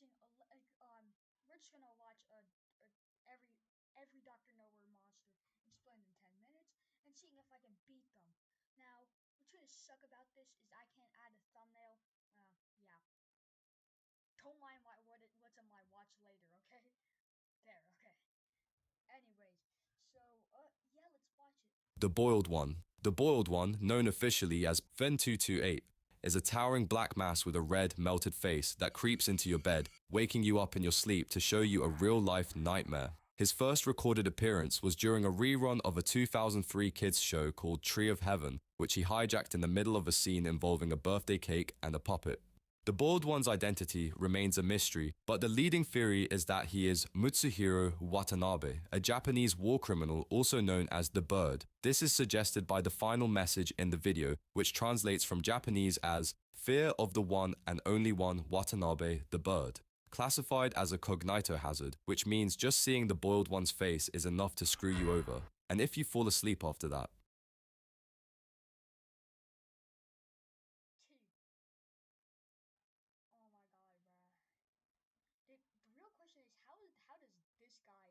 we're just gonna watch a every every Doctor Nowhere monster explained in 10 minutes and seeing if I can beat them. Now, what's gonna suck about this is I can't add a thumbnail. Yeah, don't mind what's on my watch later. Okay, there. Okay. Anyways, so yeah, let's watch it. The Boiled One. The Boiled One, known officially as Fen228, is a towering black mass with a red, melted face that creeps into your bed, waking you up in your sleep to show you a real-life nightmare. His first recorded appearance was during a rerun of a 2003 kids show called Tree of Heaven, which he hijacked in the middle of a scene involving a birthday cake and a puppet. The Boiled One's identity remains a mystery, but the leading theory is that he is Mutsuhiro Watanabe, a Japanese war criminal also known as the Bird. This is suggested by the final message in the video, which translates from Japanese as "Fear of the one and only one Watanabe, the Bird." Classified as a cognito hazard, which means just seeing the Boiled One's face is enough to screw you over, and if you fall asleep after that. Oh my god, bruh. The real question is how does this guy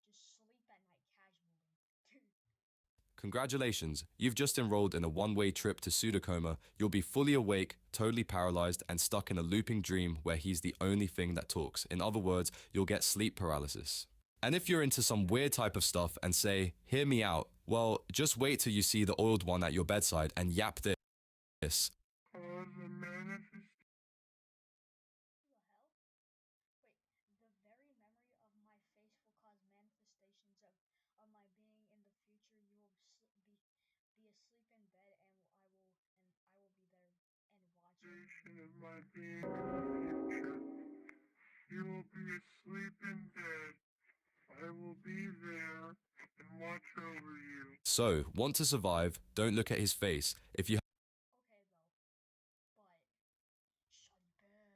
just sleep at night casually? Dude. Congratulations, you've just enrolled in a one-way trip to pseudocoma. You'll be fully awake, totally paralyzed, and stuck in a looping dream where he's the only thing that talks. In other words, you'll get sleep paralysis. And if you're into some weird type of stuff and say, "Hear me out," well, just wait till you see the oiled one at your bedside and yap this. Who the hell? Wait, the very memory of my face will cause manifestations of my being in the future. You will be asleep in bed, and I will be there and watching. Of my being in the future. You will be asleep in bed. I will be there and watch over you. So, want to survive? Don't look at his face. If you Okay though, but Shuddy bad,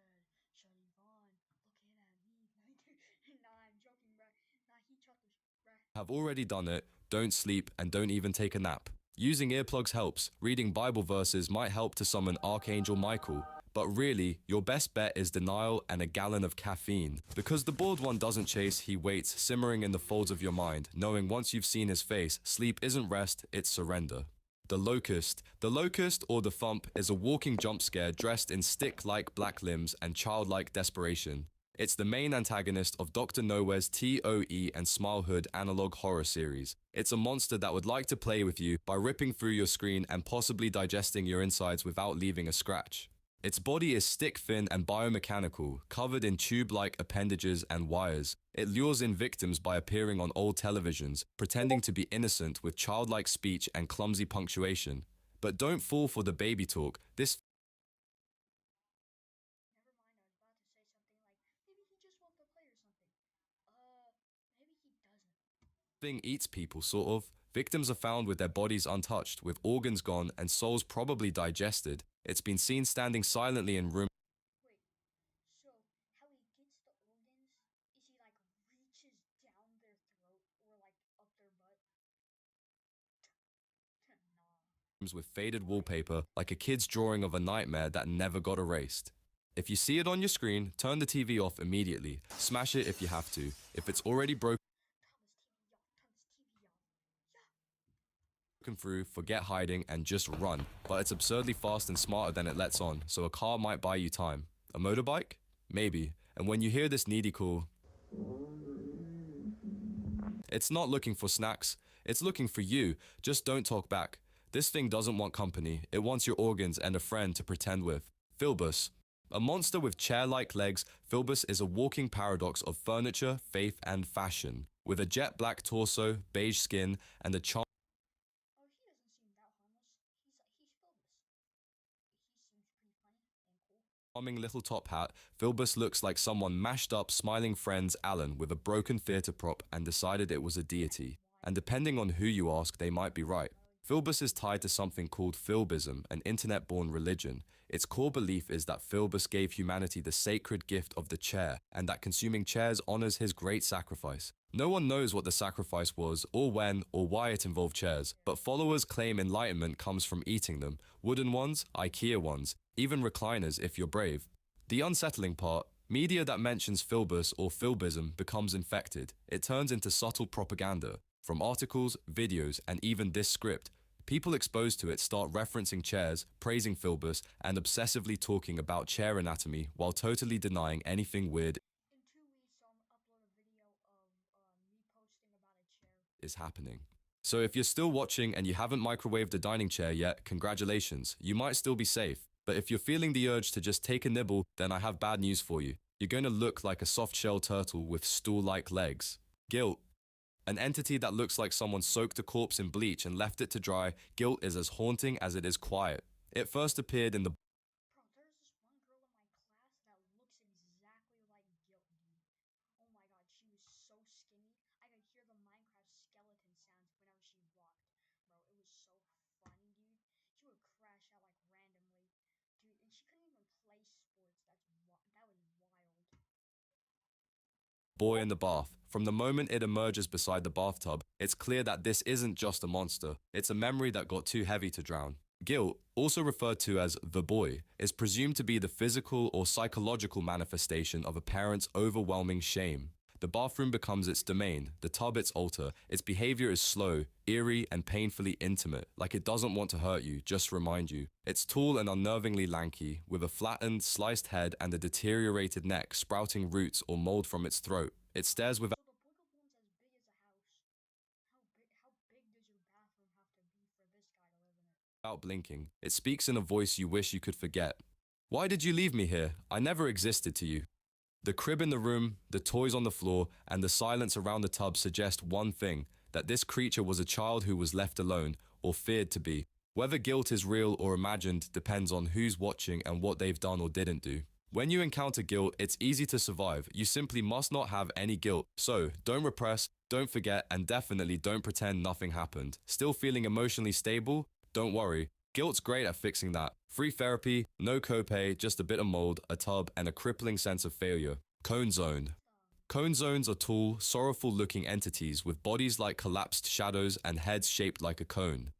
Shuddy Vaughn, looking at me. Nah, I'm joking, bruh. Nah, he chucked us, bruh. have already done it, don't sleep and don't even take a nap. Using earplugs helps. Reading Bible verses might help to summon Archangel Michael. But really, your best bet is denial and a gallon of caffeine. Because the Boiled One doesn't chase, he waits, simmering in the folds of your mind, knowing once you've seen his face, sleep isn't rest, it's surrender. The Locust. The Locust, or the Thump, is a walking jump scare dressed in stick-like black limbs and childlike desperation. It's the main antagonist of Dr. Knowwhere's TOE and Smilehood analog horror series. It's a monster that would like to play with you by ripping through your screen and possibly digesting your insides without leaving a scratch. Its body is stick-thin and biomechanical, covered in tube-like appendages and wires. It lures in victims by appearing on old televisions, pretending to be innocent with childlike speech and clumsy punctuation. But don't fall for the baby talk. This Never mind, I was about to say something like, maybe he just woke up late or something. Maybe he doesn't. thing eats people, sort of. Victims are found with their bodies untouched, with organs gone and souls probably digested. It's been seen standing silently in rooms. Wait, so how he gets the organs? Is he like reaches down their throat or like up their butt? Nah. With faded wallpaper, like a kid's drawing of a nightmare that never got erased. If you see it on your screen, turn the TV off immediately. Smash it if you have to. If it's already broken through, forget hiding and just run. But it's absurdly fast and smarter than it lets on, so a car might buy you time. A motorbike? Maybe. And when you hear this needy call, it's not looking for snacks, it's looking for you. Just don't talk back. This thing doesn't want company, it wants your organs and a friend to pretend with. Philbus. A monster with chair-like legs, Philbus is a walking paradox of furniture, faith, and fashion. With a jet black torso, beige skin, and a Oh, he doesn't seem that harmless. He's Philbus. He seems pretty funny and cool. charming little top hat, Philbus looks like someone mashed up smiling friends Alan with a broken theatre prop and decided it was a deity. And depending on who you ask, they might be right. Philbus is tied to something called Philbism, an internet-born religion. Its core belief is that Philbus gave humanity the sacred gift of the chair, and that consuming chairs honors his great sacrifice. No one knows what the sacrifice was, or when, or why it involved chairs, but followers claim enlightenment comes from eating them. Wooden ones, IKEA ones, even recliners if you're brave. The unsettling part, Media that mentions Philbus or Philbism becomes infected. It turns into subtle propaganda. From articles, videos, and even this script, people exposed to it start referencing chairs, praising Philbus, and obsessively talking about chair anatomy while totally denying anything weird In 2 weeks, I'll upload a video of me posting about a chair. is happening. So if you're still watching and you haven't microwaved a dining chair yet, congratulations, you might still be safe. But if you're feeling the urge to just take a nibble, then I have bad news for you. You're going to look like a soft-shell turtle with stool-like legs. Guilt. An entity that looks like someone soaked a corpse in bleach and left it to dry, guilt is as haunting as it is quiet. It first appeared in the Bro, there's this one girl in my class that looks exactly like Guilt, dude. Oh my god, she was so skinny. I could hear the Minecraft skeleton sounds whenever she walked. Bro, it was so funny, dude. She would crash out like randomly. Dude, and she couldn't even play sports. That was wild. boy in the bath. From the moment it emerges beside the bathtub, it's clear that this isn't just a monster, it's a memory that got too heavy to drown. Guilt, also referred to as the boy, is presumed to be the physical or psychological manifestation of a parent's overwhelming shame. The bathroom becomes its domain, the tub its altar, its behavior is slow, eerie, and painfully intimate, like it doesn't want to hurt you, just remind you. It's tall and unnervingly lanky, with a flattened, sliced head and a deteriorated neck sprouting roots or mold from its throat. It stares with So the boiler room's as big as a house. How big does your bathroom have to be for this guy to live in it? without blinking. It speaks in a voice you wish you could forget. Why did you leave me here? I never existed to you. The crib in the room, the toys on the floor, and the silence around the tub suggest one thing, that this creature was a child who was left alone, or feared to be. Whether guilt is real or imagined depends on who's watching and what they've done or didn't do. When you encounter guilt, it's easy to survive. You simply must not have any guilt. So, don't repress, don't forget, and definitely don't pretend nothing happened. Still feeling emotionally stable? Don't worry. Guilt's great at fixing that. Free therapy, no copay, just a bit of mold, a tub, and a crippling sense of failure. Cone zone. Cone zones are tall, sorrowful looking entities with bodies like collapsed shadows and heads shaped like a cone.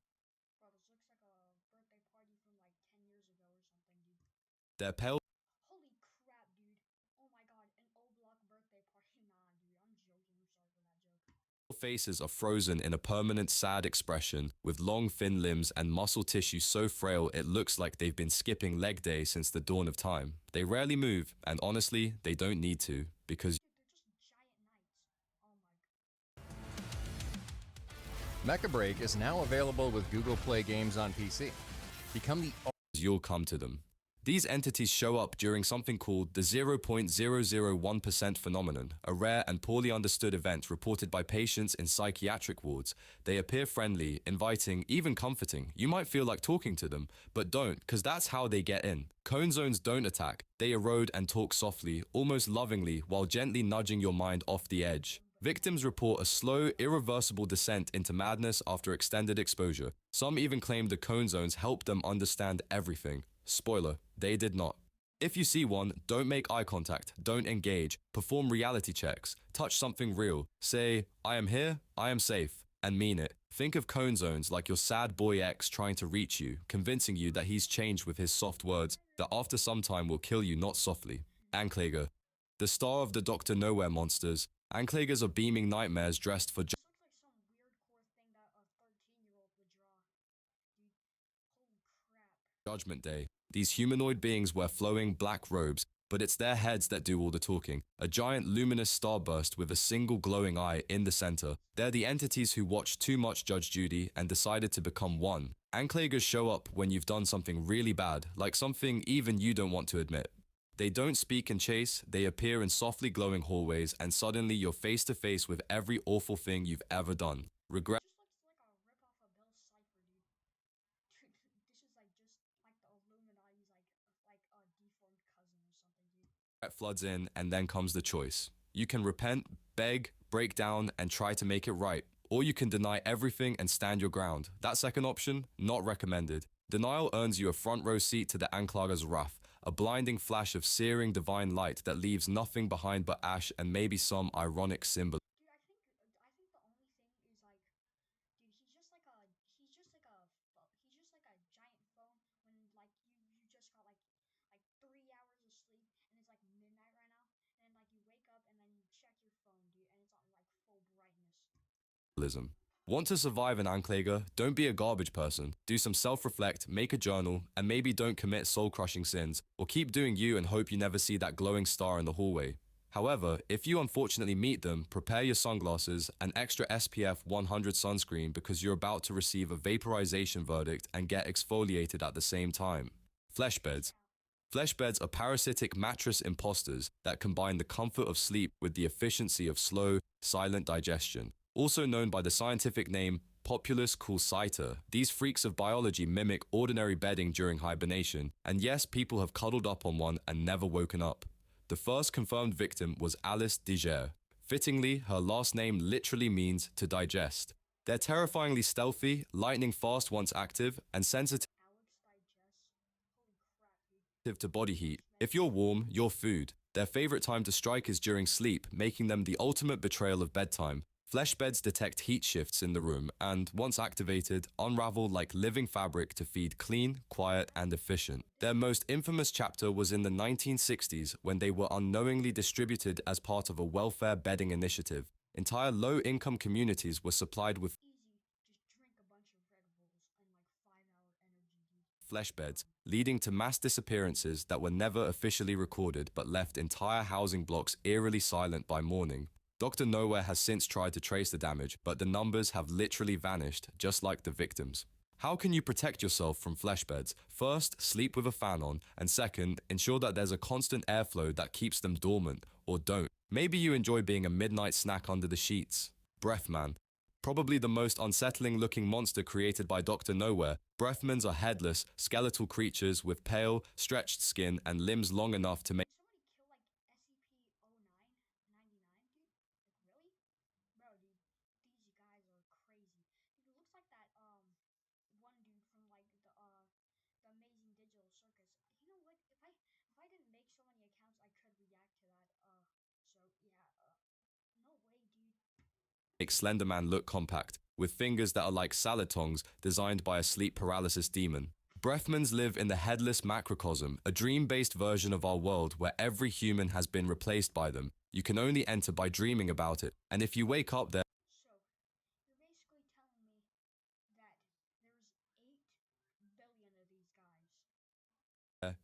Bro, this looks like a birthday party from like 10 years ago or something, dude. Their pale Holy crap, dude. Oh my god, an O Block birthday party. Nah, dude, I'm joking. I'm sorry for that joke. faces are frozen in a permanent sad expression, with long thin limbs and muscle tissue so frail it looks like they've been skipping leg day since the dawn of time. They rarely move, and honestly, they don't need to, because Dude, they're just giant knights. Oh my. Mecha Break is now available with Google Play Games on PC. Become the you'll come to them. These entities show up during something called the 0.001% phenomenon, a rare and poorly understood event reported by patients in psychiatric wards. They appear friendly, inviting, even comforting. You might feel like talking to them, but don't, because that's how they get in. Cone zones don't attack. They erode and talk softly, almost lovingly, while gently nudging your mind off the edge. Victims report a slow, irreversible descent into madness after extended exposure. Some even claim the cone zones helped them understand everything. Spoiler, they did not. If you see one, don't make eye contact, don't engage, perform reality checks, touch something real, say, I am here, I am safe, and mean it. Think of cone zones like your sad boy ex trying to reach you, convincing you that he's changed with his soft words, that after some time will kill you not softly. Anklager. The star of the Dr. Knowwhere monsters, Anklagers are beaming nightmares dressed for This looks like some weird core thing that a 13-year-old would draw. Dude, holy crap. Judgment Day. These humanoid beings wear flowing black robes, but it's their heads that do all the talking. A giant luminous starburst with a single glowing eye in the center. They're the entities who watched too much Judge Judy and decided to become one. Anklagers show up when you've done something really bad, like something even you don't want to admit. They don't speak and chase, they appear in softly glowing hallways, and suddenly you're face to face with every awful thing you've ever done. Regret Just looks like a rip-off of Bill Cipher, dude. Dude, this is like just like the Illuminati's like a deformed cousin or something, dude. floods in, and then comes the choice. You can repent, beg, break down, and try to make it right. Or you can deny everything and stand your ground. That second option, not recommended. Denial earns you a front row seat to the Anklager's wrath, a blinding flash of searing divine light that leaves nothing behind but ash and maybe some ironic symbol. Dude, I think the only thing is like, dude, he's just like a giant phone when like you just got like 3 hours of sleep and it's like midnight right now. up and then you check your phone, dude, and it's on like full brightness. Want to survive an Ankläger? Don't be a garbage person. Do some self-reflect, make a journal, and maybe don't commit soul-crushing sins, or keep doing you and hope you never see that glowing star in the hallway. However, if you unfortunately meet them, prepare your sunglasses, an extra SPF 100 sunscreen because you're about to receive a vaporization verdict and get exfoliated at the same time. Flesh beds. Flesh beds are parasitic mattress imposters that combine the comfort of sleep with the efficiency of slow, silent digestion. Also known by the scientific name Populus coolcita, these freaks of biology mimic ordinary bedding during hibernation, and yes, people have cuddled up on one and never woken up. The first confirmed victim was Alice Diger. Fittingly, her last name literally means to digest. They're terrifyingly stealthy, lightning fast once active, and sensitive to body heat. If you're warm, you're food. Their favorite time to strike is during sleep, making them the ultimate betrayal of bedtime. Flesh beds detect heat shifts in the room and, once activated, unravel like living fabric to feed clean, quiet, and efficient. Their most infamous chapter was in the 1960s when they were unknowingly distributed as part of a welfare bedding initiative. Entire low-income communities were supplied with flesh beds, leading to mass disappearances that were never officially recorded but left entire housing blocks eerily silent by morning. Dr. Knowwhere has since tried to trace the damage, but the numbers have literally vanished, just like the victims. How can you protect yourself from flesh beds? First, sleep with a fan on, and second, ensure that there's a constant airflow that keeps them dormant, or don't. Maybe you enjoy being a midnight snack under the sheets. Breathman. Probably the most unsettling looking monster created by Dr. Knowwhere, Breathmans are headless, skeletal creatures with pale, stretched skin and limbs long enough to make make Slenderman look compact, with fingers that are like salad tongs designed by a sleep paralysis demon. Breathmans live in the headless macrocosm, a dream-based version of our world where every human has been replaced by them. You can only enter by dreaming about it, and if you wake up there,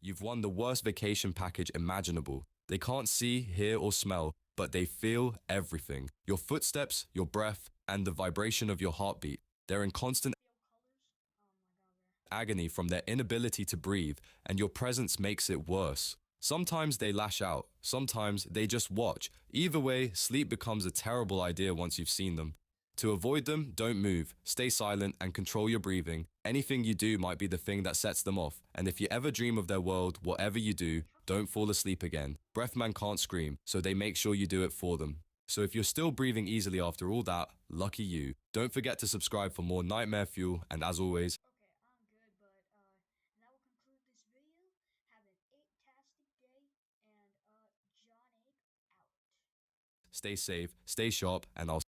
you've won the worst vacation package imaginable. They can't see, hear, or smell, but they feel everything. Your footsteps, your breath, and the vibration of your heartbeat. They're in constant agony from their inability to breathe, and your presence makes it worse. Sometimes they lash out, sometimes they just watch. Either way, sleep becomes a terrible idea once you've seen them. To avoid them, don't move, stay silent, and control your breathing. Anything you do might be the thing that sets them off, and if you ever dream of their world, whatever you do, don't fall asleep again. Breathman can't scream, so they make sure you do it for them. So if you're still breathing easily after all that, lucky you. Don't forget to subscribe for more nightmare fuel, and as always, stay safe, stay sharp, and I'll